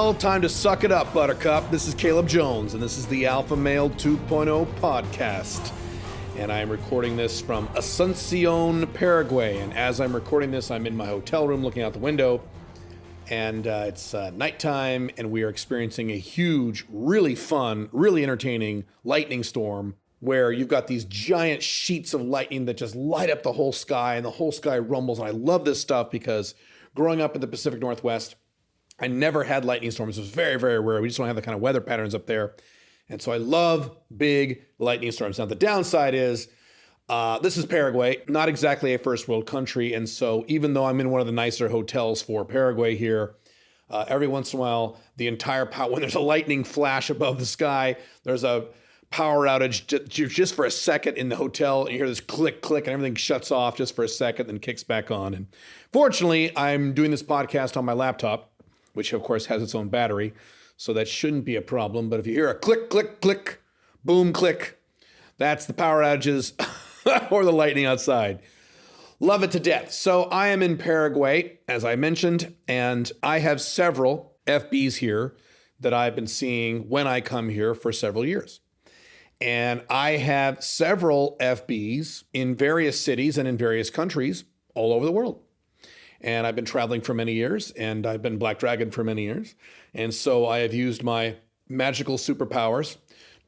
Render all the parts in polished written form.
Well, time to suck it up, Buttercup. This is Caleb Jones, and this is the Alpha Male 2.0 podcast. And I am recording this from Asuncion, Paraguay. And as I'm recording this, I'm in my hotel room looking out the window. And it's nighttime, and we are experiencing a huge, really fun, really entertaining lightning storm where you've got these giant sheets of lightning that just light up the whole sky, and the whole sky rumbles. And I love this stuff because growing up in the Pacific Northwest, I never had lightning storms. It was very, very rare. We just don't have the kind of weather patterns up there. And so I love big lightning storms. Now, the downside is this is Paraguay, not exactly a first world country. And so even though I'm in one of the nicer hotels for Paraguay here, every once in a while, the entire power, when there's a lightning flash above the sky, there's a power outage just for a second in the hotel. And you hear this click, click, and everything shuts off just for a second, then kicks back on. And fortunately, I'm doing this podcast on my laptop, which of course has its own battery. So that shouldn't be a problem. But if you hear a click, click, click, boom, click, that's the power outages or the lightning outside. Love it to death. So I am in Paraguay, as I mentioned, and I have several FBs here that I've been seeing when I come here for several years. And I have several FBs in various cities and in various countries all over the world. And I've been traveling for many years, and I've been Black Dragon for many years. And so I have used my magical superpowers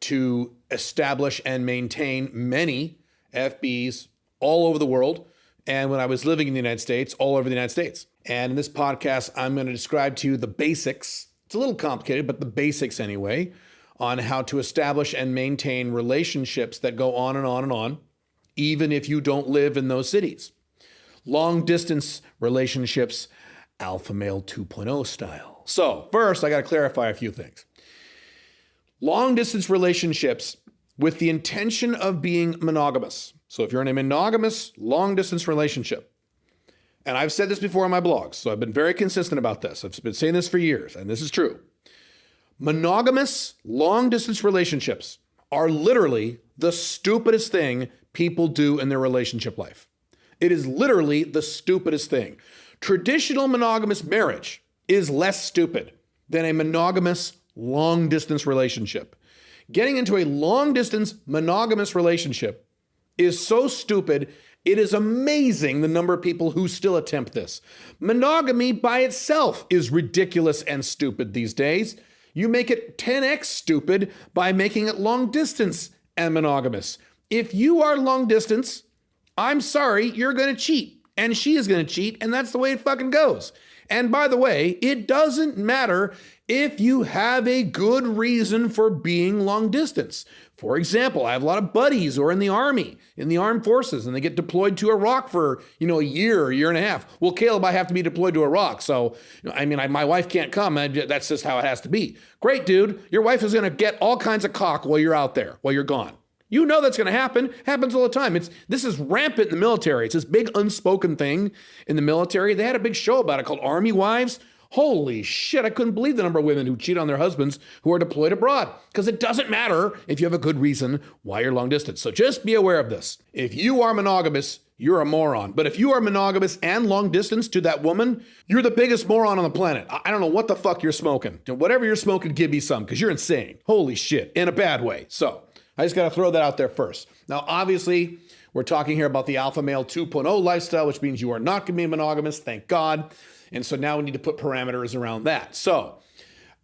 to establish and maintain many FBs all over the world. And when I was living in the United States, all over the United States. And in this podcast, I'm going to describe to you the basics. It's a little complicated, but the basics anyway, on how to establish and maintain relationships that go on and on and on, even if you don't live in those cities. Long distance relationships, Alpha Male 2.0 style. So first, I got to clarify a few things. Long distance relationships with the intention of being monogamous. So if you're in a monogamous long distance relationship, and I've said this before in my blogs, so I've been very consistent about this. I've been saying this for years, and this is true. Monogamous long distance relationships are literally the stupidest thing people do in their relationship life. It is literally the stupidest thing. Traditional monogamous marriage is less stupid than a monogamous long distance relationship. Getting into a long distance monogamous relationship is so stupid, it is amazing the number of people who still attempt this. Monogamy by itself is ridiculous and stupid these days. You make it 10x stupid by making it long distance and monogamous. If you are long distance, I'm sorry, you're going to cheat, and she is going to cheat, and that's the way it fucking goes. And by the way, it doesn't matter if you have a good reason for being long distance. For example, I have a lot of buddies who are in the Army, in the armed forces, and they get deployed to Iraq for, a year and a half. Well, Caleb, I have to be deployed to Iraq. So, my wife can't come. That's just how it has to be. Great, dude. Your wife is going to get all kinds of cock while you're out there, while you're gone. You know that's going to happen. Happens all the time. This is rampant in the military. It's this big unspoken thing in the military. They had a big show about it called Army Wives. Holy shit, I couldn't believe the number of women who cheat on their husbands who are deployed abroad. Because it doesn't matter if you have a good reason why you're long distance. So just be aware of this. If you are monogamous, you're a moron. But if you are monogamous and long distance to that woman, you're the biggest moron on the planet. I don't know what the fuck you're smoking. Whatever you're smoking, give me some, because you're insane. Holy shit, in a bad way. So I just got to throw that out there first. Now, obviously, we're talking here about the Alpha Male 2.0 lifestyle, which means you are not going to be monogamous, thank God. And so now we need to put parameters around that. So,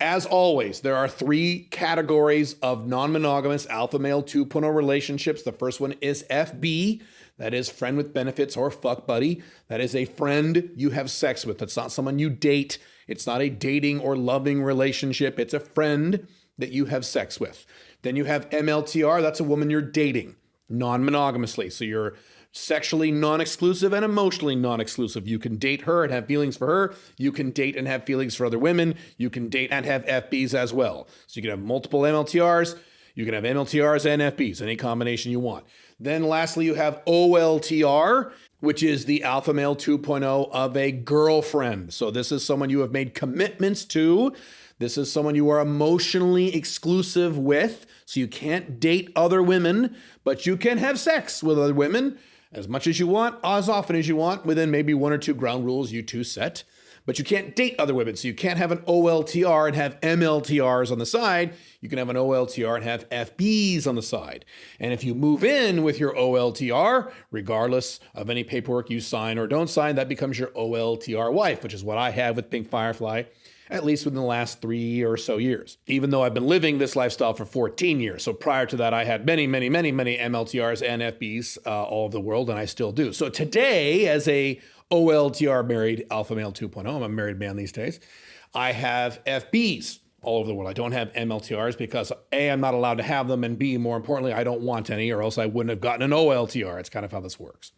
as always, there are three categories of non-monogamous Alpha Male 2.0 relationships. The first one is FB, that is friend with benefits or fuck buddy. That is a friend you have sex with. That's not someone you date. It's not a dating or loving relationship. It's a friend that you have sex with. Then you have MLTR, that's a woman you're dating non-monogamously. So you're sexually non-exclusive and emotionally non-exclusive. You can date her and have feelings for her. You can date and have feelings for other women. You can date and have FBs as well. So you can have multiple MLTRs. You can have MLTRs and FBs, any combination you want. Then lastly, you have OLTR, which is the Alpha Male 2.0 of a girlfriend. So this is someone you have made commitments to. This is someone you are emotionally exclusive with. So you can't date other women, but you can have sex with other women. as much as you want, as often as you want, within maybe 1 or 2 ground rules you two set. But you can't date other women. So you can't have an OLTR and have MLTRs on the side. You can have an OLTR and have FBs on the side. And if you move in with your OLTR, regardless of any paperwork you sign or don't sign, that becomes your OLTR wife, which is what I have with Pink Firefly, at least within the last 3 or so years. Even though I've been living this lifestyle for 14 years. So prior to that, I had many MLTRs and FBs all over the world, and I still do. So today, as a OLTR married alpha male 2.0, I'm a married man these days, I have FBs all over the world. I don't have MLTRs because A, I'm not allowed to have them, and B, more importantly, I don't want any, or else I wouldn't have gotten an OLTR. It's kind of how this works.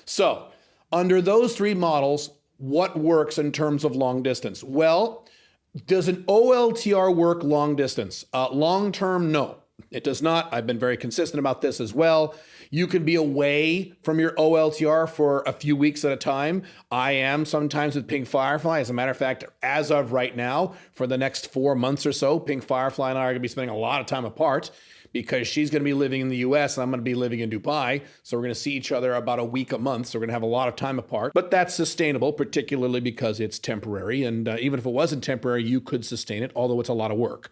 So under those 3 models, what works in terms of long distance? Well, does an OLTR work long distance? Long term, no. It does not. I've been very consistent about this as well. You can be away from your OLTR for a few weeks at a time. I am sometimes with Pink Firefly. As a matter of fact, as of right now, for the next 4 months or so, Pink Firefly and I are going to be spending a lot of time apart because she's going to be living in the US and I'm going to be living in Dubai. So we're going to see each other about a week a month. So we're going to have a lot of time apart, but that's sustainable, particularly because it's temporary. And even if it wasn't temporary, you could sustain it, although it's a lot of work.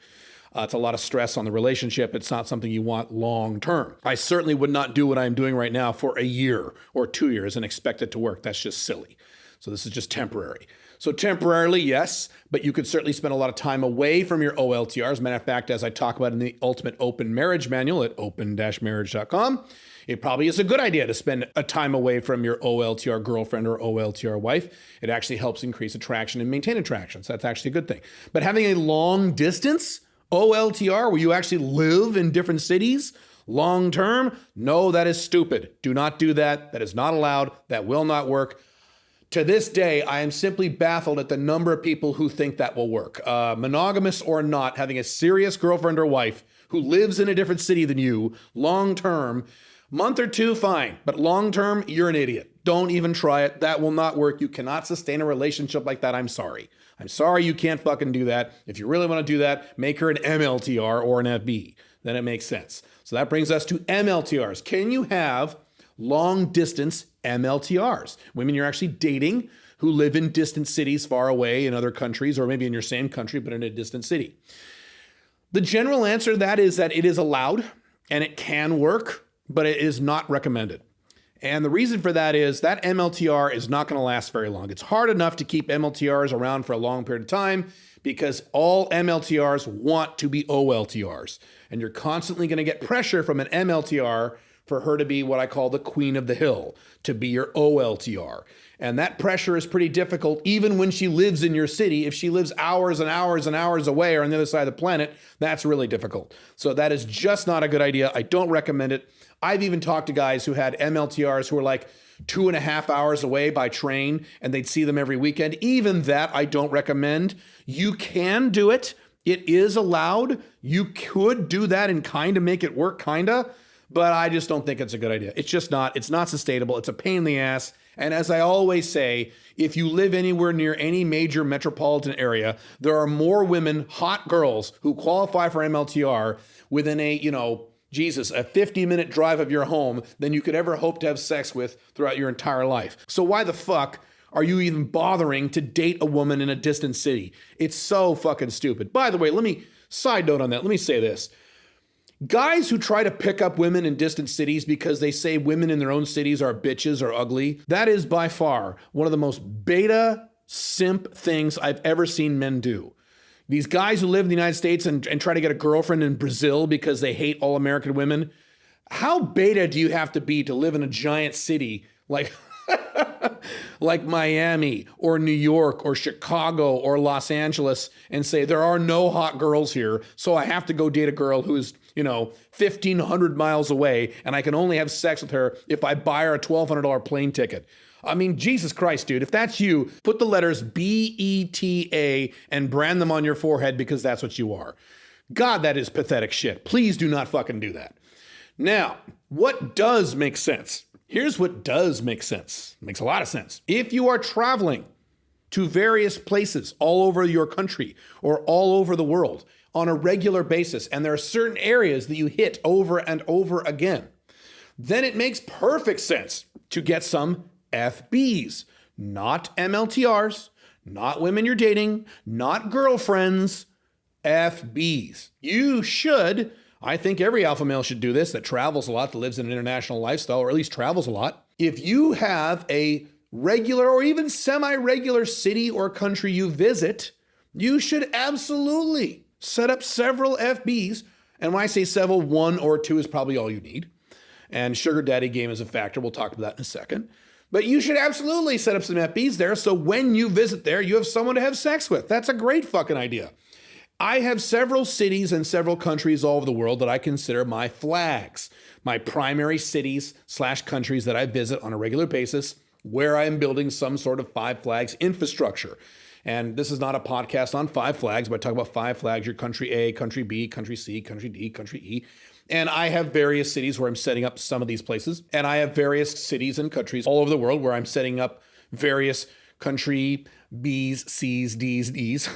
It's a lot of stress on the relationship. It's not something you want long term. I certainly would not do what I'm doing right now for a year or 2 years and expect it to work. That's just silly. So this is just temporary. So temporarily, yes, but you could certainly spend a lot of time away from your OLTR. As a matter of fact, as I talk about in the Ultimate Open Marriage Manual at open-marriage.com, it probably is a good idea to spend a time away from your OLTR girlfriend or OLTR wife. It actually helps increase attraction and maintain attraction. So that's actually a good thing. But having a long distance OLTR where you actually live in different cities long term, no, that is stupid. Do not do that. That is not allowed. That will not work. To this day, I am simply baffled at the number of people who think that will work. Monogamous or not, having a serious girlfriend or wife who lives in a different city than you, long term, month or 2, fine. But long term, you're an idiot. Don't even try it. That will not work. You cannot sustain a relationship like that. I'm sorry. I'm sorry you can't fucking do that. If you really want to do that, make her an MLTR or an FB. Then it makes sense. So that brings us to MLTRs. Can you have long distance MLTRs? Women you're actually dating who live in distant cities far away in other countries, or maybe in your same country, but in a distant city. The general answer to that is that it is allowed and it can work, but it is not recommended. And the reason for that is that MLTR is not going to last very long. It's hard enough to keep MLTRs around for a long period of time because all MLTRs want to be OLTRs. And you're constantly going to get pressure from an MLTR for her to be what I call the queen of the hill, to be your OLTR. And that pressure is pretty difficult even when she lives in your city. If she lives hours and hours and hours away or on the other side of the planet, that's really difficult. So that is just not a good idea. I don't recommend it. I've even talked to guys who had MLTRs who were like 2.5 hours away by train and they'd see them every weekend. Even that I don't recommend. You can do it. It is allowed. You could do that and kind of make it work, but I just don't think it's a good idea. It's just not. It's not sustainable. It's a pain in the ass. And as I always say, if you live anywhere near any major metropolitan area, there are more women, hot girls, who qualify for MLTR within a 50-minute drive of your home than you could ever hope to have sex with throughout your entire life. So why the fuck are you even bothering to date a woman in a distant city? It's so fucking stupid. By the way, side note on that, let me say this. Guys who try to pick up women in distant cities because they say women in their own cities are bitches or ugly, that is by far one of the most beta simp things I've ever seen men do. These guys who live in the United States and try to get a girlfriend in Brazil because they hate all American women, how beta do you have to be to live in a giant city like like Miami or New York or Chicago or Los Angeles and say there are no hot girls here, so I have to go date a girl who is 1,500 miles away and I can only have sex with her if I buy her a $1,200 plane ticket. I mean, Jesus Christ, dude, if that's you, put the letters BETA and brand them on your forehead because that's what you are. God, that is pathetic shit. Please do not fucking do that. Now, what does make sense? Here's what does make sense. It makes a lot of sense. If you are traveling to various places all over your country or all over the world on a regular basis, and there are certain areas that you hit over and over again, then it makes perfect sense to get some FBs, not MLTRs, not women you're dating, not girlfriends, FBs. You should, I think every alpha male should do this that travels a lot, that lives in an international lifestyle, or at least travels a lot. If you have a regular or even semi-regular city or country you visit, you should absolutely set up several FBs. And when I say several, 1 or 2 is probably all you need. And sugar daddy game is a factor. We'll talk about that in a second. But you should absolutely set up some FBs there, so when you visit there, you have someone to have sex with. That's a great fucking idea. I have several cities and several countries all over the world that I consider my flags, my primary cities / countries that I visit on a regular basis, where I am building some sort of 5 flags infrastructure. And this is not a podcast on 5 flags, but I talk about 5 flags, your country A, country B, country C, country D, country E. And I have various cities where I'm setting up some of these places. And I have various cities and countries all over the world where I'm setting up various country B's, C's, D's, D's.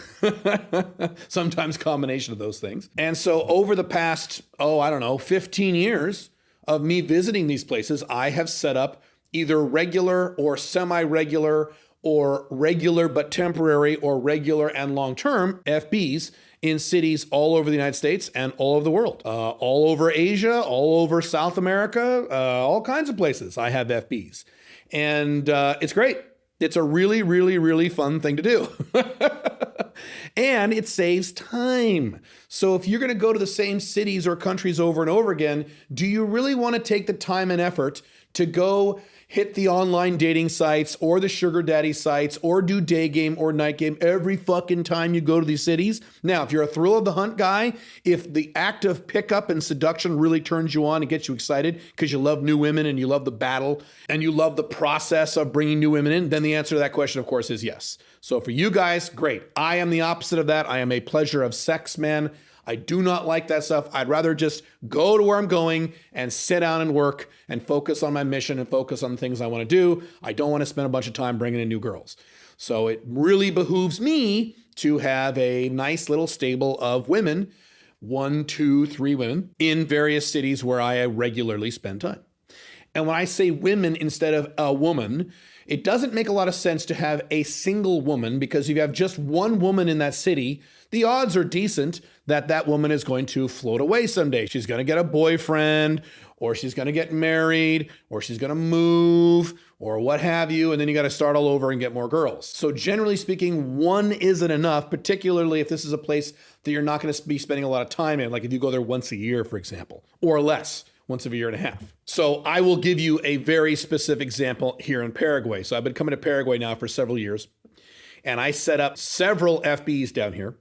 Sometimes combination of those things. And so over the past, 15 years of me visiting these places, I have set up either regular or semi-regular or regular but temporary or regular and long-term FBs in cities all over the United States and all over the world, all over Asia, all over South America, all kinds of places I have FBs. And it's great. It's a really, really, really fun thing to do. And it saves time. So if you're going to go to the same cities or countries over and over again, do you really want to take the time and effort to go hit the online dating sites or the sugar daddy sites or do day game or night game every fucking time you go to these cities? Now, if you're a thrill of the hunt guy, if the act of pickup and seduction really turns you on and gets you excited because you love new women and you love the battle and you love the process of bringing new women in, then the answer to that question, of course, is yes. So for you guys, great. I am the opposite of that. I am a pleasure of sex man. I do not like that stuff. I'd rather just go to where I'm going and sit down and work and focus on my mission and focus on the things I want to do. I don't want to spend a bunch of time bringing in new girls. So it really behooves me to have a nice little stable of women, 1, 2, 3 women in various cities where I regularly spend time. And when I say women instead of a woman, it doesn't make a lot of sense to have a single woman, because if you have just one woman in that city, the odds are decent that that woman is going to float away someday. She's going to get a boyfriend, or she's going to get married, or she's going to move, or what have you, and then you got to start all over and get more girls. So generally speaking, one isn't enough, particularly if this is a place that you're not going to be spending a lot of time in, like if you go there once a year, for example, or less. Once every year and a half. So I will give you a very specific example here in Paraguay. So I've been coming to Paraguay now for several years, and I set up several FBs down here.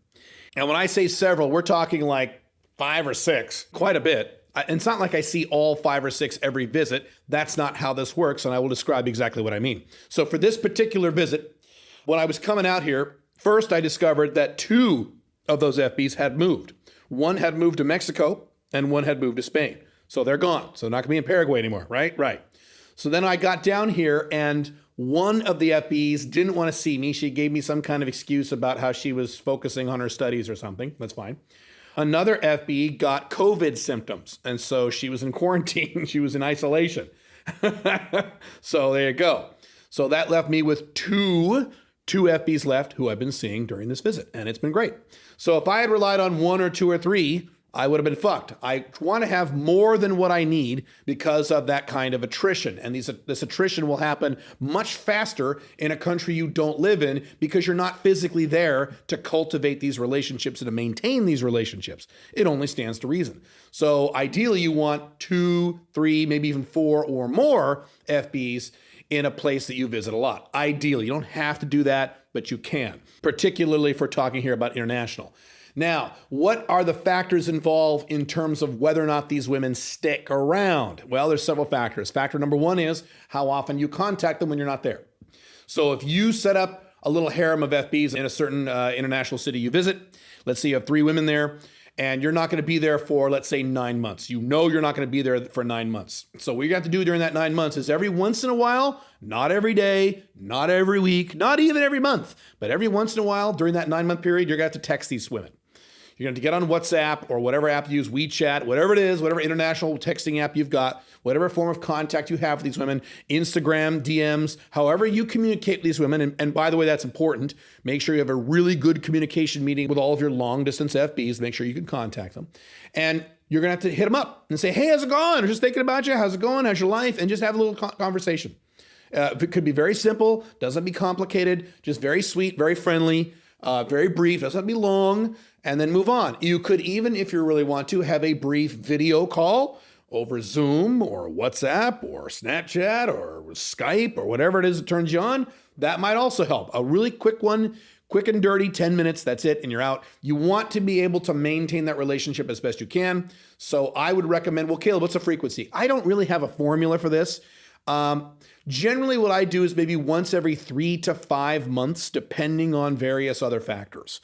And when I say several, we're talking like 5 or 6, quite a bit. It's not like I see all 5 or 6 every visit. That's not how this works, and I will describe exactly what I mean. So for this particular visit, when I was coming out here, first I discovered that 2 of those FBs had moved. One had moved to Mexico, and one had moved to Spain. So they're gone. So they're not gonna be in Paraguay anymore, right? Right. So then I got down here and one of the FBs didn't want to see me. She gave me some kind of excuse about how she was focusing on her studies or something. That's fine. Another FB got COVID symptoms. And so she was in quarantine. She was in isolation. So there you go. So that left me with two FBs left who I've been seeing during this visit. And it's been great. So if I had relied on 1 or 2 or 3, I would have been fucked. I want to have more than what I need because of that kind of attrition. And this attrition will happen much faster in a country you don't live in because you're not physically there to cultivate these relationships and to maintain these relationships. It only stands to reason. So ideally you want 2, 3, maybe even 4 or more FBs in a place that you visit a lot. Ideally, you don't have to do that, but you can, particularly if we're talking here about international. Now, what are the factors involved in terms of whether or not these women stick around? Well, there's several factors. Factor number 1 is how often you contact them when you're not there. So if you set up a little harem of FBs in a certain international city you visit, let's say you have 3 women there, and you're not going to be there for, let's say, 9 months. You know you're not going to be there for 9 months. So what you have to do during that 9 months is every once in a while, not every day, not every week, not even every month, but every once in a while during that 9-month period, you're going to have to text these women. You're going to get on WhatsApp or whatever app you use, WeChat, whatever it is, whatever international texting app you've got, whatever form of contact you have with these women, Instagram, DMs, however you communicate with these women. And by the way, that's important. Make sure you have a really good communication meeting with all of your long distance FBs. Make sure you can contact them. And you're going to have to hit them up and say, hey, how's it going? I'm just thinking about you. How's it going? How's your life? And just have a little conversation. It could be very simple, doesn't be complicated, just very sweet, very friendly, very brief, doesn't have to be long, and then move on. You could even, if you really want to, have a brief video call over Zoom or WhatsApp or Snapchat or Skype or whatever it is that turns you on. That might also help. A really quick one, quick and dirty, 10 minutes, that's it, and you're out. You want to be able to maintain that relationship as best you can. So I would recommend, well, Caleb, what's the frequency? I don't really have a formula for this. Generally, what I do is maybe once every 3 to 5 months, depending on various other factors.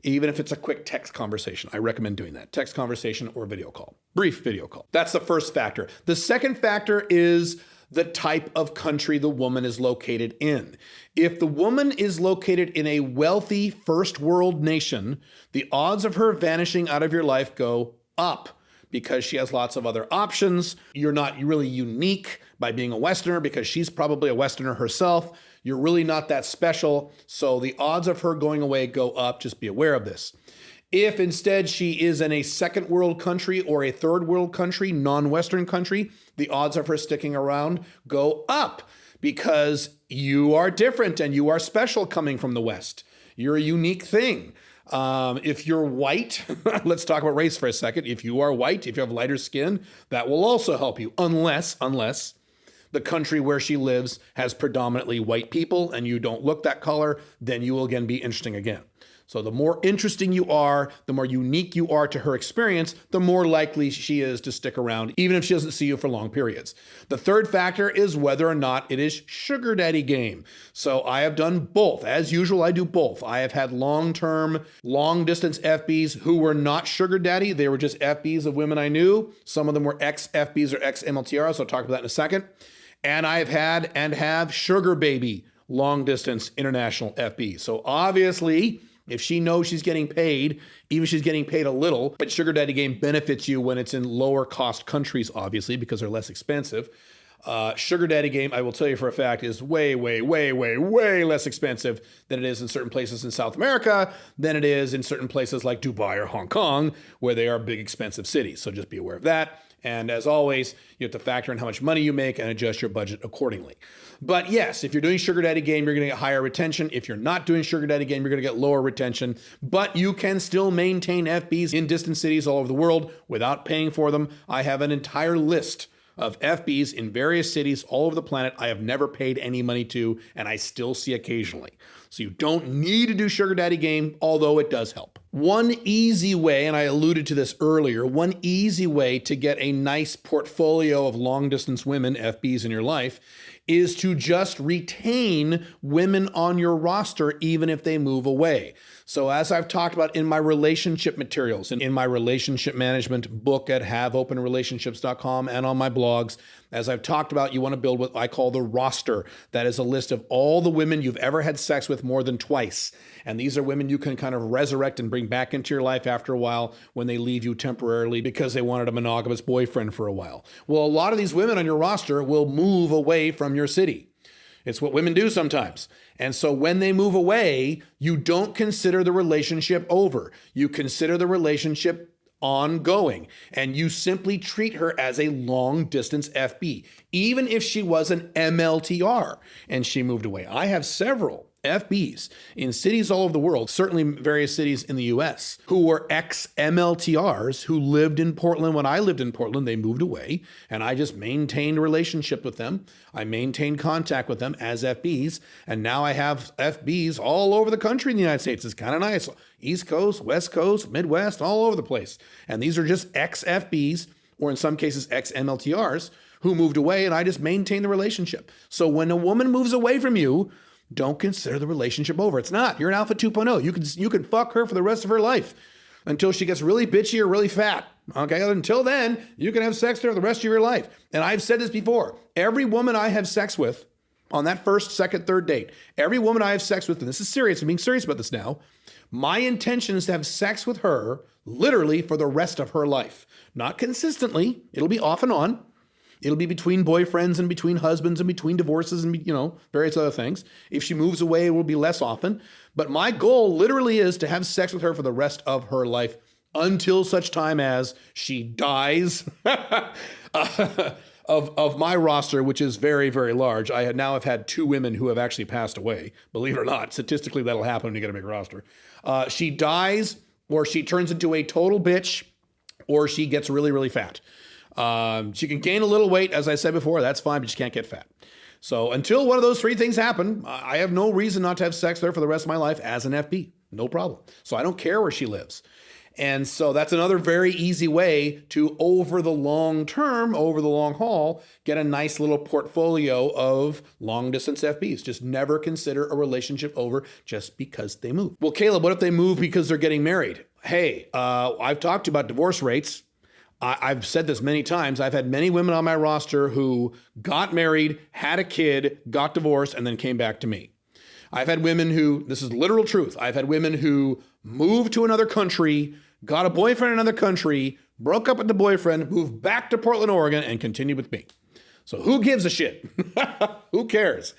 Even if it's a quick text conversation, I recommend doing that. Text conversation or video call, brief video call. That's the first factor. The second factor is the type of country the woman is located in. If the woman is located in a wealthy first world nation, the odds of her vanishing out of your life go up, because she has lots of other options. You're not really unique by being a Westerner because she's probably a Westerner herself. You're really not that special. So the odds of her going away go up. Just be aware of this. If instead she is in a second world country or a third world country, non-Western country, the odds of her sticking around go up because you are different and you are special coming from the West. You're a unique thing. If you're white, let's talk about race for a second. If you are white, if you have lighter skin, that will also help you, unless the country where she lives has predominantly white people and you don't look that color, then you will again be interesting again. So the more interesting you are, the more unique you are to her experience, the more likely she is to stick around, even if she doesn't see you for long periods. The third factor is whether or not it is sugar daddy game. So I have done both. As usual, I do both. I have had long-term, long-distance FBs who were not sugar daddy. They were just FBs of women I knew. Some of them were ex-FBs or ex-MLTRs. So I'll talk about that in a second. And I have had and have sugar baby long-distance international FBs. So obviously, if she knows she's getting paid, even if she's getting paid a little, but sugar daddy game benefits you when it's in lower cost countries, obviously, because they're less expensive. Sugar daddy game, I will tell you for a fact, is way, way, way, way, way less expensive than it is in certain places in South America, than it is in certain places like Dubai or Hong Kong, where they are big, expensive cities. So just be aware of that. And as always, you have to factor in how much money you make and adjust your budget accordingly. But yes, if you're doing sugar daddy game, you're going to get higher retention. If you're not doing sugar daddy game, you're going to get lower retention. But you can still maintain FBs in distant cities all over the world without paying for them. I have an entire list of FBs in various cities all over the planet I have never paid any money to, and I still see occasionally. So you don't need to do sugar daddy game, although it does help. One easy way, and I alluded to this earlier, one easy way to get a nice portfolio of long distance women, FBs, in your life is to just retain women on your roster even if they move away. So as I've talked about in my relationship materials and in my relationship management book at haveopenrelationships.com and on my blogs, as I've talked about, you want to build what I call the roster. That is a list of all the women you've ever had sex with more than twice. And these are women you can kind of resurrect and bring back into your life after a while when they leave you temporarily because they wanted a monogamous boyfriend for a while. Well, a lot of these women on your roster will move away from your city. It's what women do sometimes. And so when they move away, you don't consider the relationship over. You consider the relationship ongoing, and you simply treat her as a long distance FB, even if she was an MLTR and she moved away. I have several FBs in cities all over the world, certainly various cities in the US, who were ex-MLTRs who lived in Portland. When I lived in Portland, they moved away, and I just maintained a relationship with them. I maintained contact with them as FBs, and now I have FBs all over the country in the United States. It's kind of nice. East Coast, West Coast, Midwest, all over the place. And these are just ex-FBs, or in some cases, ex-MLTRs, who moved away, and I just maintained the relationship. So when a woman moves away from you, don't consider the relationship over. It's not. You're an Alpha 2.0. You can fuck her for the rest of her life until she gets really bitchy or really fat. Okay? Until then, you can have sex with her the rest of your life. And I've said this before. Every woman I have sex with on that first, second, third date, every woman I have sex with, and this is serious, I'm being serious about this now, my intention is to have sex with her literally for the rest of her life. Not consistently. It'll be off and on. It'll be between boyfriends and between husbands and between divorces and, various other things. If she moves away, it will be less often. But my goal literally is to have sex with her for the rest of her life until such time as she dies of my roster, which is very, very large. I now have had 2 women who have actually passed away. Believe it or not, statistically, that'll happen when you get a big roster. She dies, or she turns into a total bitch, or she gets really, really fat. She can gain a little weight, as I said before, that's fine, but she can't get fat. So until one of those 3 things happen, I have no reason not to have sex with her for the rest of my life as an FB. No problem. So I don't care where she lives. And so that's another very easy way to, over the long term, over the long haul, get a nice little portfolio of long distance FBs. Just never consider a relationship over just because they move. Well, Caleb, what if they move because they're getting married? Hey, I've talked about divorce rates. I've said this many times. I've had many women on my roster who got married, had a kid, got divorced, and then came back to me. I've had women who, this is literal truth, I've had women who moved to another country, got a boyfriend in another country, broke up with the boyfriend, moved back to Portland, Oregon, and continued with me. So who gives a shit? Who cares?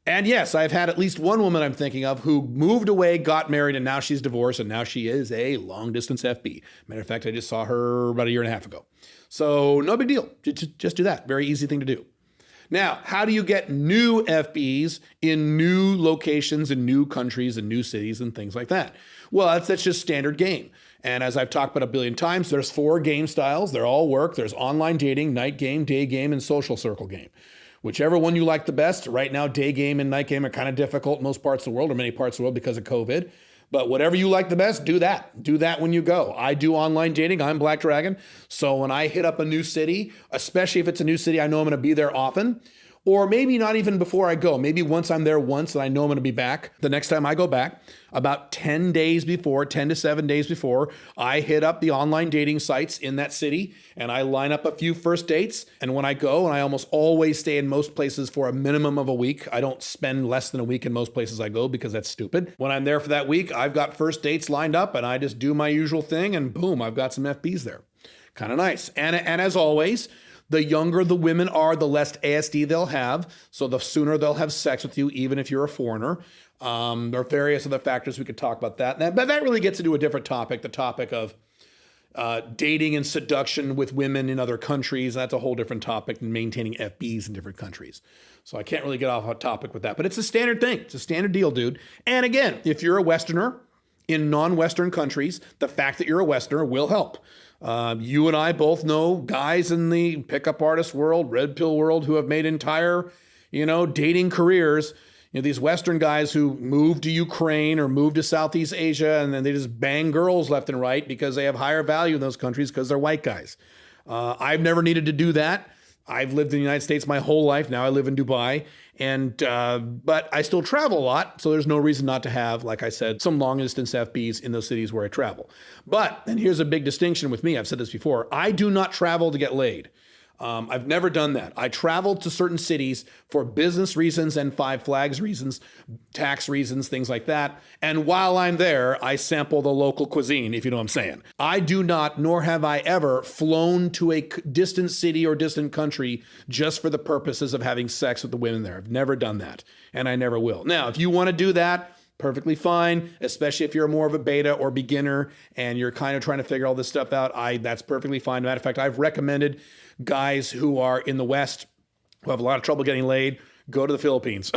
And yes, I've had at least one woman I'm thinking of who moved away, got married, and now she's divorced, and now she is a long-distance FB. Matter of fact, I just saw her about a year and a half ago. So no big deal. Just do that. Very easy thing to do. Now, how do you get new FBs in new locations, in new countries, and new cities, and things like that? Well, that's just standard game. And as I've talked about a billion times, there's 4 game styles. They all work. There's online dating, night game, day game, and social circle game. Whichever one you like the best. Right now, day game and night game are kind of difficult in most parts of the world, or many parts of the world, because of COVID. But whatever you like the best, do that. Do that when you go. I do online dating. I'm Black Dragon. So when I hit up a new city, especially if it's a new city, I know I'm going to be there often. Or maybe not even before I go. Maybe once I'm there once and I know I'm going to be back. The next time I go back, about 10 days before, 10 to 7 days before, I hit up the online dating sites in that city and I line up a few first dates. And when I go, and I almost always stay in most places for a minimum of a week. I don't spend less than a week in most places I go because that's stupid. When I'm there for that week, I've got first dates lined up and I just do my usual thing and boom, I've got some FBs there. Kind of nice. And as always, the younger the women are, the less ASD they'll have. So the sooner they'll have sex with you, even if you're a foreigner. There are various other factors. We could talk about that. But that really gets into a different topic, the topic of dating and seduction with women in other countries. That's a whole different topic than maintaining FBs in different countries. So I can't really get off topic with that. But it's a standard thing. It's a standard deal, dude. And again, if you're a Westerner in non-Western countries, the fact that you're a Westerner will help. You and I both know guys in the pickup artist world, red pill world, who have made entire, dating careers. These Western guys who move to Ukraine or move to Southeast Asia, and then they just bang girls left and right because they have higher value in those countries because they're white guys. I've never needed to do that. I've lived in the United States my whole life. Now I live in Dubai. But I still travel a lot, so there's no reason not to have, like I said, some long distance FBs in those cities where I travel. But, and here's a big distinction with me, I've said this before, I do not travel to get laid. I've never done that. I traveled to certain cities for business reasons and Five Flags reasons, tax reasons, things like that. And while I'm there, I sample the local cuisine, if you know what I'm saying. I do not, nor have I ever flown to a distant city or distant country just for the purposes of having sex with the women there. I've never done that, and I never will. Now, if you want to do that, perfectly fine, especially if you're more of a beta or beginner and you're kind of trying to figure all this stuff out. That's perfectly fine. Matter of fact, I've recommended guys who are in the West who have a lot of trouble getting laid, go to the Philippines.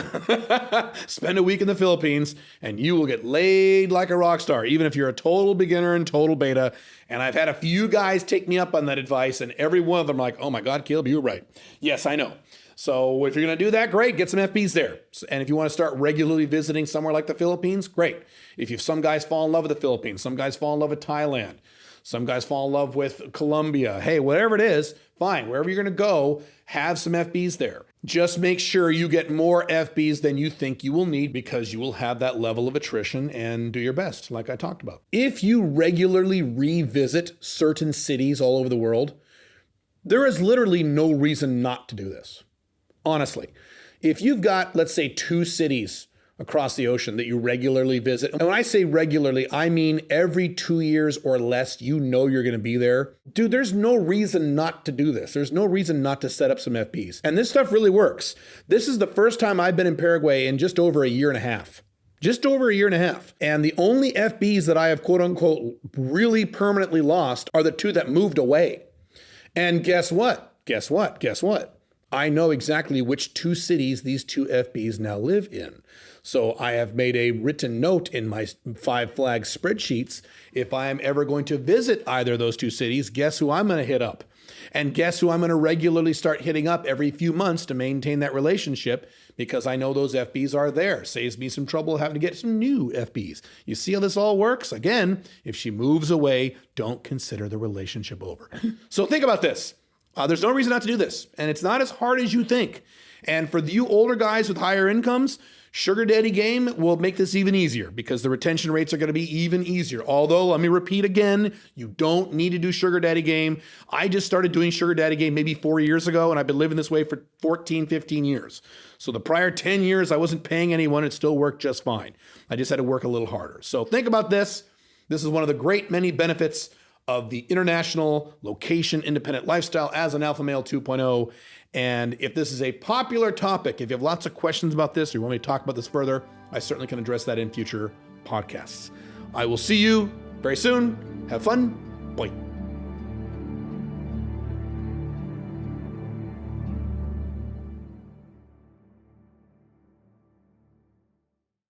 Spend a week in the Philippines and you will get laid like a rock star, even if you're a total beginner and total beta. And I've had a few guys take me up on that advice, and every one of them are like, oh my God, Caleb, you were right. Yes, I know. So if you're going to do that, great, get some FBs there. And if you want to start regularly visiting somewhere like the Philippines, great. If some guys fall in love with the Philippines, some guys fall in love with Thailand, some guys fall in love with Colombia, hey, whatever it is, fine. Wherever you're going to go, have some FBs there. Just make sure you get more FBs than you think you will need, because you will have that level of attrition, and do your best, like I talked about. If you regularly revisit certain cities all over the world, there is literally no reason not to do this. Honestly, If you've got, let's say, 2 cities across the ocean that you regularly visit. And when I say regularly, I mean every 2 years or less, you know you're going to be there. Dude, there's no reason not to do this. There's no reason not to set up some FBs. And this stuff really works. This is the first time I've been in Paraguay in just over a year and a half. Just over a year and a half. And the only FBs that I have, quote unquote, really permanently lost are the 2 that moved away. And guess what? Guess what? Guess what? I know exactly which 2 cities these 2 FBs now live in. So I have made a written note in my 5 flag spreadsheets. If I am ever going to visit either of those 2 cities, guess who I'm going to hit up? And guess who I'm going to regularly start hitting up every few months to maintain that relationship, because I know those FBs are there. Saves me some trouble having to get some new FBs. You see how this all works? Again, if she moves away, don't consider the relationship over. So think about this. There's no reason not to do this. And it's not as hard as you think. And for you older guys with higher incomes, Sugar Daddy Game will make this even easier because the retention rates are going to be even easier. Although, let me repeat again, you don't need to do Sugar Daddy Game. I just started doing Sugar Daddy Game maybe 4 years ago, and I've been living this way for 14, 15 years. So the prior 10 years, I wasn't paying anyone. It still worked just fine. I just had to work a little harder. So think about this. This is one of the great many benefits of the international location independent lifestyle as an Alpha Male 2.0. And if this is a popular topic, if you have lots of questions about this or you want me to talk about this further, I certainly can address that in future podcasts. I will see you very soon. Have fun. Bye.